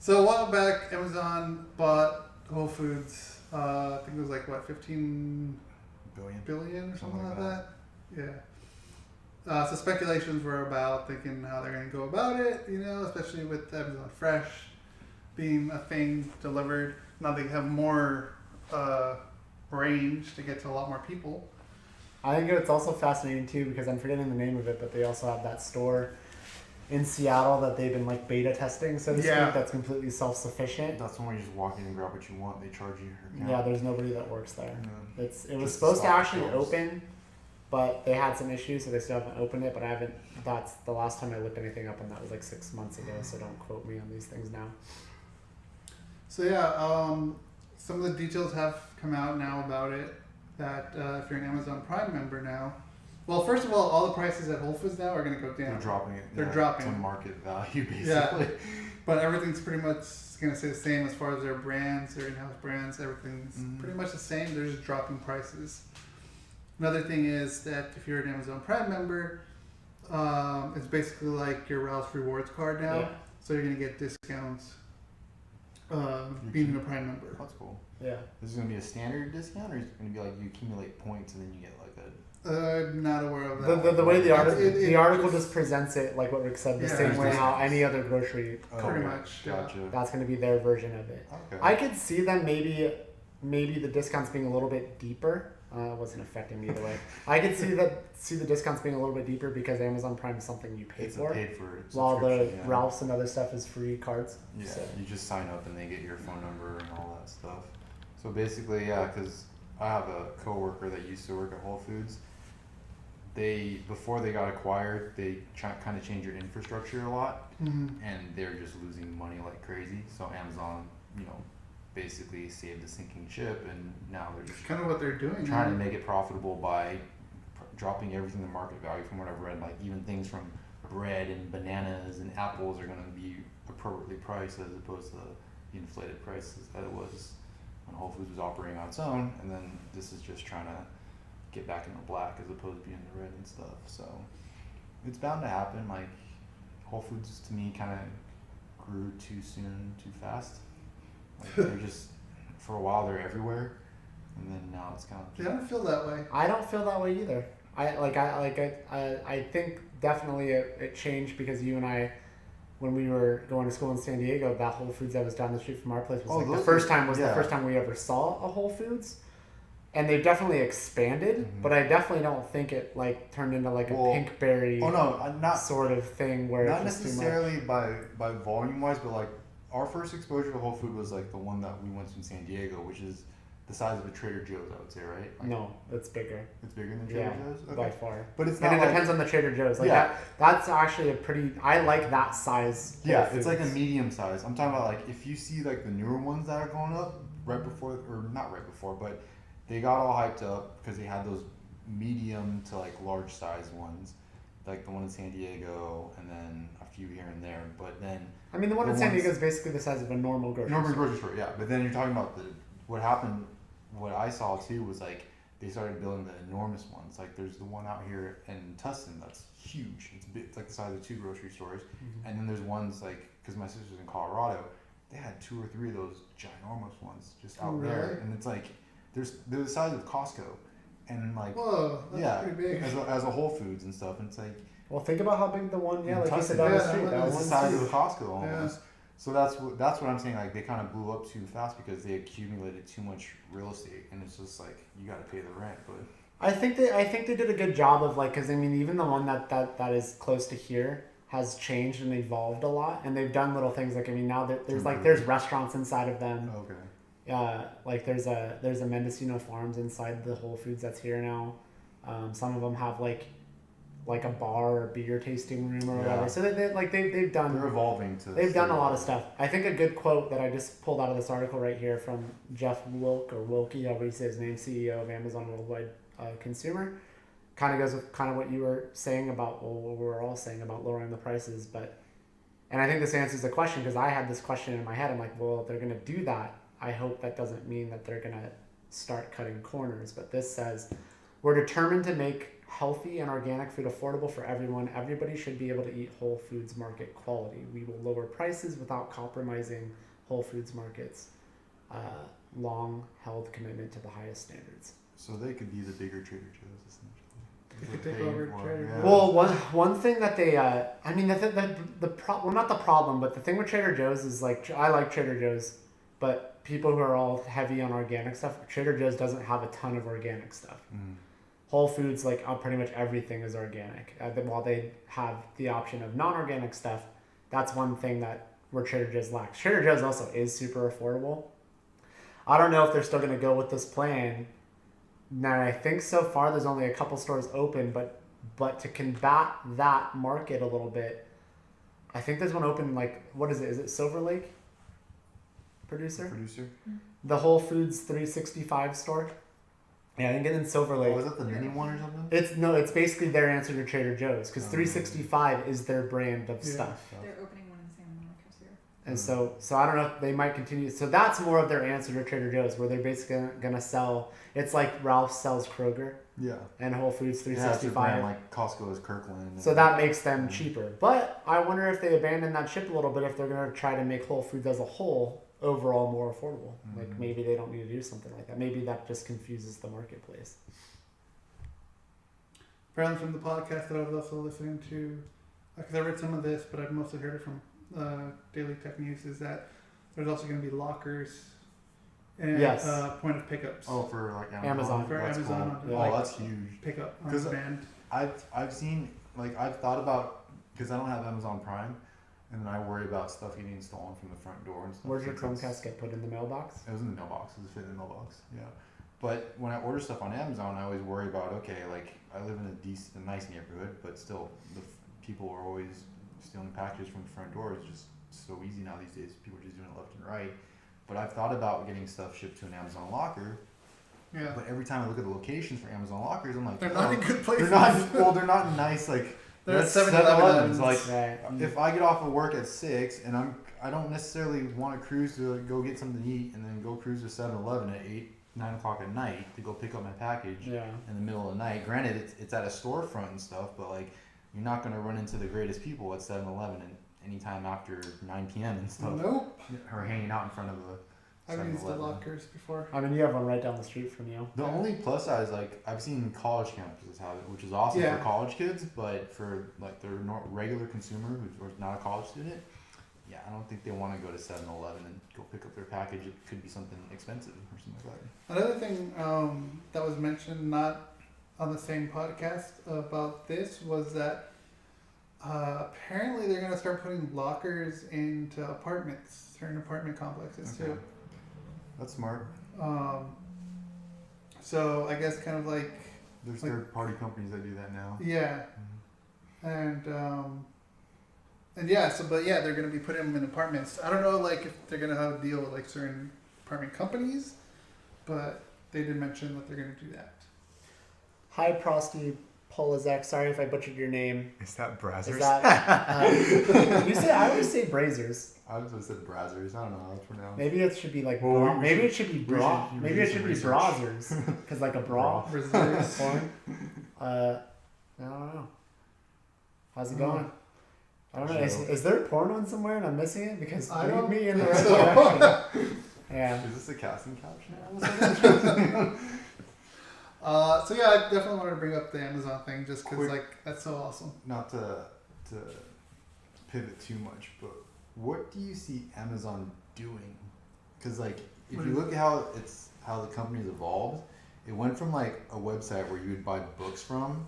So a while back, Amazon bought Whole Foods. I think it was like what, 15 billion or something like that. Yeah. So speculations were about thinking how they're going to go about it, especially with Amazon Fresh being a thing delivered. Now they have more range to get to a lot more people. I think it's also fascinating too because I'm forgetting the name of it, but they also have that store in Seattle that they've been like beta testing, so to speak, that's completely self-sufficient. That's the one you just walk in and grab what you want. They charge you your account. Yeah, there's nobody that works there. Yeah. It was supposed to actually open, but they had some issues, so they still haven't opened it. But I haven't. That's the last time I looked anything up, and that was like 6 months ago. So don't quote me on these things now. So yeah, some of the details have come out now about it. That if you're an Amazon Prime member now. Well, first of all the prices at Whole Foods now are going to go down. They're dropping it. They're dropping to market value, basically. Yeah, but everything's pretty much going to stay the same as far as their brands, their in-house brands. Everything's pretty much the same. They're just dropping prices. Another thing is that if you're an Amazon Prime member, it's basically like your Ralph's Rewards card now. Yeah. So you're going to get discounts being a Prime member. That's cool. Yeah. Is this going to be a standard discount, or is it going to be like you accumulate points and then you get like a... not aware of that. The way the article just presents it, like what Rick said, the same way how any other grocery pretty much. Gotcha. That's going to be their version of it. Okay. I could see them maybe the discounts being a little bit deeper. It wasn't affecting me either way. I could see the discounts being a little bit deeper because Amazon Prime is something you pay for. It's a paid for while the Ralph's and other stuff is free cards. Yeah, so you just sign up and they get your phone number and all that stuff. So basically, because I have a coworker that used to work at Whole Foods. Before they got acquired, they kind of changed their infrastructure a lot, and they're just losing money like crazy. So Amazon, basically saved a sinking ship, and now they're just kind of what they're doing, trying to make it profitable by dropping everything in market value. From what I've read, like even things from bread and bananas and apples are going to be appropriately priced as opposed to the inflated prices that it was when Whole Foods was operating on its own, and then this is just trying to get back in the black as opposed to being the red and stuff. So it's bound to happen. Like Whole Foods to me kind of grew too soon, too fast. Like they're just, for a while they're everywhere, and then now it's kind of. I don't feel that way. I don't feel that way either. I think definitely it changed because you and I, when we were going to school in San Diego, that Whole Foods that was down the street from our place was the first time we ever saw a Whole Foods. And they've definitely expanded, but I definitely don't think it like turned into like a Pinkberry sort of thing where not it's just necessarily by volume wise, but like our first exposure to Whole Food was like the one that we went to in San Diego, which is the size of a Trader Joe's, I would say, right? Like, no, it's bigger. It's bigger than Trader Joe's? Okay. By far. But it's not, and it depends on the Trader Joe's. Like that's actually a pretty. I like that size. Yeah, it's like a medium size. I'm talking about like if you see like the newer ones that are going up right before, or not right before, but they got all hyped up because they had those medium to like large size ones, like the one in San Diego, and then a few here and there. But then I mean, the one in San Diego is basically the size of a normal grocery store. Normal grocery store, yeah. But then you're talking about what happened. What I saw too was like they started building the enormous ones. Like there's the one out here in Tustin that's huge. It's big, it's like the size of 2 grocery stores. And then there's ones like, because my sister's in Colorado, they had 2 or 3 of those ginormous ones just out there, and it's like they're the size of Costco, and like that's pretty big. As a Whole Foods and stuff. And it's like, well, think about how big the one like you said down the street. That was the size of a Costco almost. Yeah. So that's what I'm saying. Like they kind of blew up too fast because they accumulated too much real estate, and it's just like you got to pay the rent. But I think they did a good job of like, because I mean even the one that is close to here has changed and evolved a lot, and they've done little things like, I mean now there's restaurants inside of them. Okay. Like there's a Mendocino Farms inside the Whole Foods that's here now. Some of them have like a bar or beer tasting room or whatever. So they've done. They're evolving to. They've done a lot of stuff. I think a good quote that I just pulled out of this article right here from Jeff Wilke, however you say his name, CEO of Amazon Worldwide Consumer, kind of goes with kind of what you were saying about what we're all saying about lowering the prices, and I think this answers the question because I had this question in my head. I'm like, well, if they're going to do that, I hope that doesn't mean that they're going to start cutting corners. But this says, we're determined to make healthy and organic food affordable for everyone. Everybody should be able to eat Whole Foods Market quality. We will lower prices without compromising Whole Foods Market's long-held commitment to the highest standards. So they could be the bigger Trader Joe's, essentially. They could take over Trader Joe's. Well, one thing that they, I mean, well, not the problem, but the thing with Trader Joe's is like, I like Trader Joe's, but people who are all heavy on organic stuff, Trader Joe's doesn't have a ton of organic stuff. Whole Foods, like pretty much everything is organic. While they have the option of non-organic stuff, that's one thing that where Trader Joe's lacks. Trader Joe's also is super affordable. I don't know if they're still going to go with this plan. Now, I think so far there's only a couple stores open, but to combat that market a little bit, I think there's one open, like, what is it? Is it Silver Lake? Producer? The Whole Foods 365 store? Yeah, I think it's in Silver Lake. Oh, is that the mini one or something? It's basically their answer to Trader Joe's, because 365 is their brand of stuff. They're opening one in San Marcos here. And so I don't know if they might continue. So that's more of their answer to Trader Joe's, where they're basically gonna sell. It's like Ralph sells Kroger. Yeah. And Whole Foods 365. Yeah, it's their brand, like Costco is Kirkland. So that makes them cheaper. But I wonder if they abandon that ship a little bit, if they're gonna try to make Whole Foods as a whole overall more affordable. Like maybe they don't need to do something like that. Maybe that just confuses the marketplace. Apparently from the podcast that I was also listening to, because I read some of this, but I've mostly heard it from Daily Tech News, is that there's also going to be lockers and point of pickups. Oh, for like Amazon. For that's Amazon. Cool. Like, oh, that's huge. Pickup on 'Cause demand. I've seen, like, I've thought about, because I don't have Amazon Prime, and then I worry about stuff getting stolen from the front door and stuff. Where'd your Chromecast get put in the mailbox? It was in the mailbox. It was fit in the mailbox. Yeah. But when I order stuff on Amazon, I always worry about, okay, like, I live in a nice neighborhood, but still, people are always stealing packages from the front door. It's just so easy now these days. People are just doing it left and right. But I've thought about getting stuff shipped to an Amazon locker. Yeah. But every time I look at the locations for Amazon lockers, I'm like, They're not in good places. They're not nice, like, They're at that's 7-Elevens. 7-Elevens. Like, Right. if I get off of work at 6 and I don't necessarily want to cruise to go get something to eat and then go cruise to 7-Eleven at 9 o'clock at night to go pick up my package in the middle of the night. Granted, it's at a storefront and stuff, but like, you're not going to run into the greatest people at 7-Eleven and anytime after 9 p.m. and stuff. Nope. Or hanging out in front of a I've used the 7-Eleven. lockers before. I mean, you have one right down the street from you. The only plus side is, like, I've seen college campuses have it, which is awesome Yeah. for college kids, but for like their regular consumer who's not a college student, yeah, I don't think they want to go to 7-Eleven and go pick up their package. It could be something expensive or something like that. Another thing that was mentioned, not on the same podcast about this, was that apparently they're going to start putting lockers into apartments, certain apartment complexes too. That's smart. So I guess kind of like, There's like, third-party companies that do that now. yeah, and yeah, so but yeah, they're going to be putting them in apartments. I don't know like if they're going to have a deal with like certain apartment companies, but they did mention that they're going to do that. Hi, Prosty Polizek. Sorry if I butchered your name. Is that Brazzers? Is that you say? I always say Brazers. I was gonna say Brazzers. I don't know how it's pronounced. Maybe it should be like Well, maybe it should be bra. we Maybe should it do should some be research. Brazzers, because like a bra. Reserves. Porn. I don't know. How's it going? I don't know. Is there porn on somewhere and I'm missing it? Because I lead don't me in the think right so. direction. Yeah. Is this a casting couch? So yeah, I definitely wanted to bring up the Amazon thing just because Quick- like that's so awesome. Not to pivot too much, but what do you see Amazon doing? Because like, if What you is- look at how the company's evolved, it went from like a website where you would buy books from,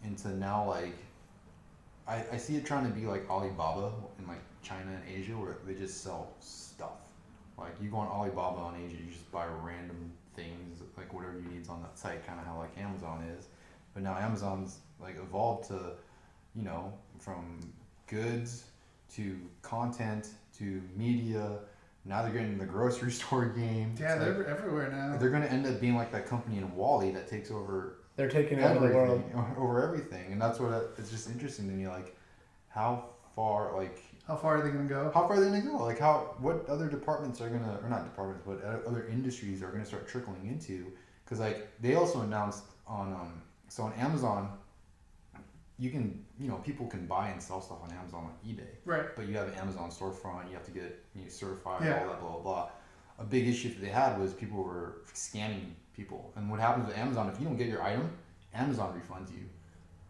into now like, I see it trying to be like Alibaba in like China and Asia, where they just sell stuff. Like, you go on Alibaba on Asia, you just buy random things, like whatever you need on that site, kind of how like Amazon is. But now Amazon's like evolved to, you know, from goods to content to media. Now they're getting in the grocery store game. Yeah, It's they're like, everywhere now. they're going to end up being like that company in Wall-E that takes over They're taking over the world. over everything. And that's what it's just interesting to me, like how far How far are they gonna go? are they gonna go? Like what other departments are gonna, or not departments, but other industries are gonna start trickling into? Because like they also announced on So on Amazon, you can, people can buy and sell stuff on Amazon like eBay. Right. But you have an Amazon storefront, you have to get certified, Yeah. all that, blah, blah, blah. A big issue that they had was people were scamming people. And what happens with Amazon, if you don't get your item, Amazon refunds you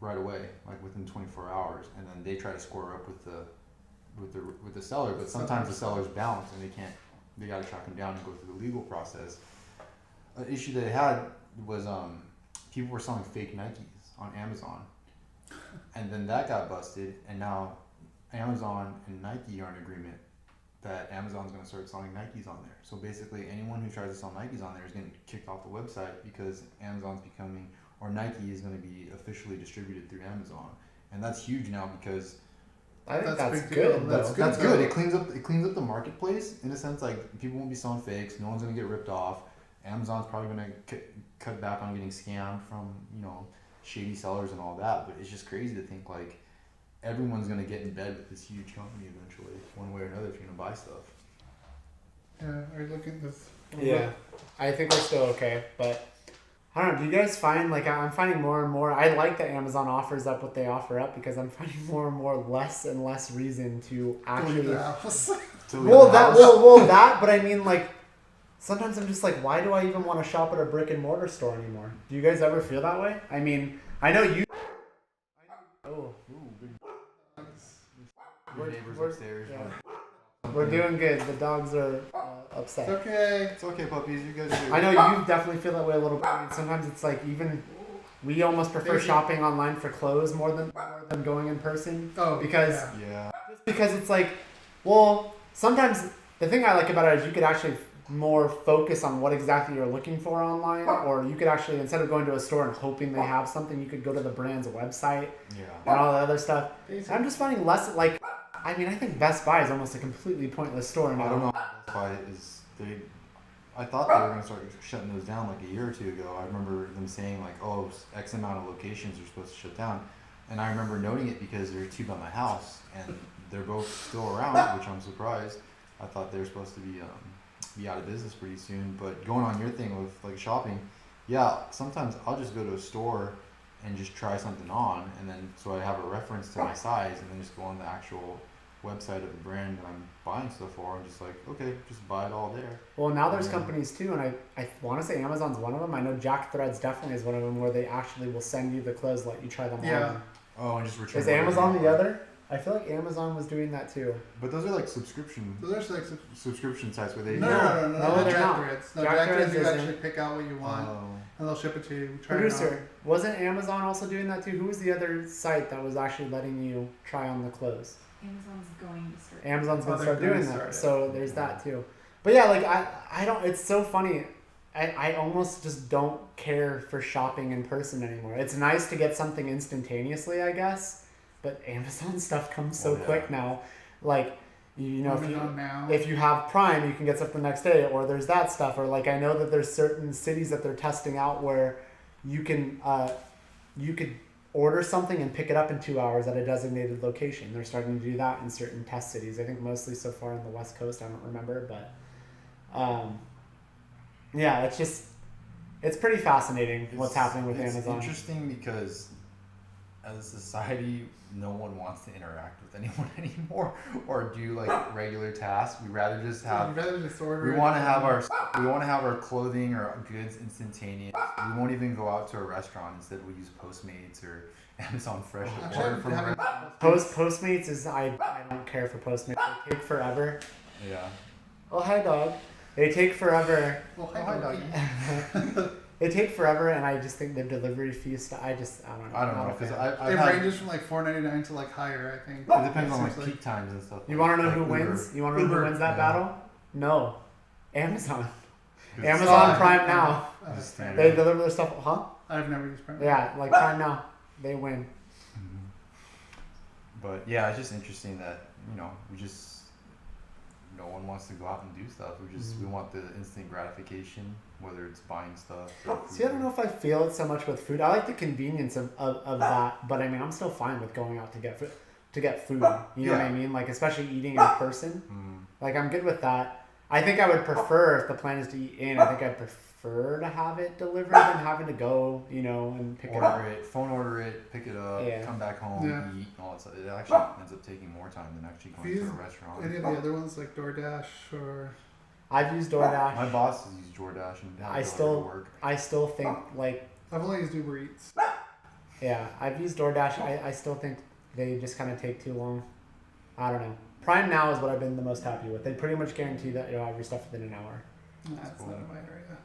right away, like within 24 hours. And then they try to square up with the seller, but sometimes the seller's bounced and they got to track them down and go through the legal process. An issue they had was people were selling fake Nikes on Amazon. And then that got busted, and now Amazon and Nike are in agreement that Amazon's going to start selling Nikes on there. So basically, anyone who tries to sell Nikes on there is getting kicked off the website because Nike is going to be officially distributed through Amazon, and that's huge now because I think That's that's big deal. good. That's though. good. that's good. It cleans up the marketplace in a sense. Like people won't be selling fakes. No one's going to get ripped off. Amazon's probably going to cut back on getting scammed from shady sellers and all that. But it's just crazy to think like everyone's going to get in bed with this huge company eventually, one way or another, if you're going to buy stuff. Yeah. Are you looking at this? Yeah, I think we're still okay, but I don't know. Do you guys find I'm finding more and more? I like that Amazon offers up what they offer up because I'm finding more and more less and less reason to actually. Leave the house. Well, that. But I mean, like, sometimes I'm just like, why do I even want to shop at a brick and mortar store anymore? Do you guys ever feel that way? I mean, I know you. Oh, Your neighbors upstairs. yeah. We're doing good. The dogs are upset. It's okay. It's okay, puppies. You guys do. I know you definitely feel that way a little bit. I mean, sometimes it's like even we almost prefer Maybe. shopping online for clothes more than going in person. Oh, because Yeah. just because it's like, well, sometimes the thing I like about it is you could actually more focus on what exactly you're looking for online, or you could actually, instead of going to a store and hoping they have something, you could go to the brand's website Yeah. and all the other stuff. And I'm just finding less like. I mean, I think Best Buy is almost a completely pointless store now. I don't know. Best Buy is I thought they were going to start shutting those down like a year or two ago. I remember them saying like, oh, X amount of locations are supposed to shut down, and I remember noting it because there are two by my house, and they're both still around, which I'm surprised. I thought they were supposed to be out of business pretty soon. But going on your thing with like shopping, yeah, sometimes I'll just go to a store and just try something on, and then so I have a reference to my size, and then just go on the actual website of the brand that I'm buying stuff for, and just like, okay, just buy it all there. Well, now there's companies too, and I want to say Amazon's one of them. I know Jack Threads definitely is one of them, where they actually will send you the clothes, let you try them on. Oh, and just return. Is Amazon the other? I feel like Amazon was doing that too. But those are like subscription So there's like subscription sites where they no, they're Jack not. Threads. No, Jack Jack Threads, Threads you isn't. actually pick out what you want, and they'll ship it to you. Try it Producer, wasn't Amazon also doing that too? Who was the other site that was actually letting you try on the clothes? Amazon's going to start. Amazon's gonna Oh, start they're doing gonna that. start it. So there's that too. But yeah, like I don't. It's so funny. I almost just don't care for shopping in person anymore. It's nice to get something instantaneously, I guess. But Amazon stuff comes so quick now. Like, you know, if you have Prime, you can get stuff the next day, or there's that stuff. Or like, I know that there's certain cities that they're testing out where you can you could order something and pick it up in 2 hours at a designated location. They're starting to do that in certain test cities. I think mostly so far on the West Coast. I don't remember, but yeah, it's pretty fascinating what's happening with Amazon. It's interesting because as a society, no one wants to interact with anyone anymore or do like regular tasks. We rather just have. We want to have our clothing or goods instantaneous. We won't even go out to a restaurant. Instead, we use Postmates or Amazon Fresh. Postmates is I don't care for Postmates. They take forever. Yeah. Oh, hi, dog. They take forever. Well, hi, doggy. They take forever, and I just think the delivery fees. I don't know. I don't know because It ranges from like $4.99 to like higher. I think it depends on like peak times and stuff. You want to know like who Uber. wins? You want to know who wins that battle? No, Amazon. It's Amazon Prime Now. just standard. They deliver their stuff, huh? I've never used Prime. Yeah, like Prime Now, they win. But yeah, it's just interesting that no one wants to go out and do stuff. We want the instant gratification, whether it's buying stuff. Or See, I don't know if I feel it so much with food. I like the convenience of that, but I mean, I'm still fine with going out to get food. You know what I mean? Like, especially eating in person. Like, I'm good with that. I think I would prefer, if the plan is to eat in, I think I'd prefer to have it delivered than having to go, and pick it up. Order it, pick it up, Yeah. come back home, Yeah. eat, and all that stuff. It actually ends up taking more time than actually going to a restaurant. Any of the other ones like DoorDash or? I've used DoorDash. My boss has used DoorDash and I had to still- work. I still think I've only used Uber Eats. I've used DoorDash. I still think they just kind of take too long. I don't know. Prime Now is what I've been the most happy with. They pretty much guarantee that you'll have your stuff within an hour. That's cool. not in my area.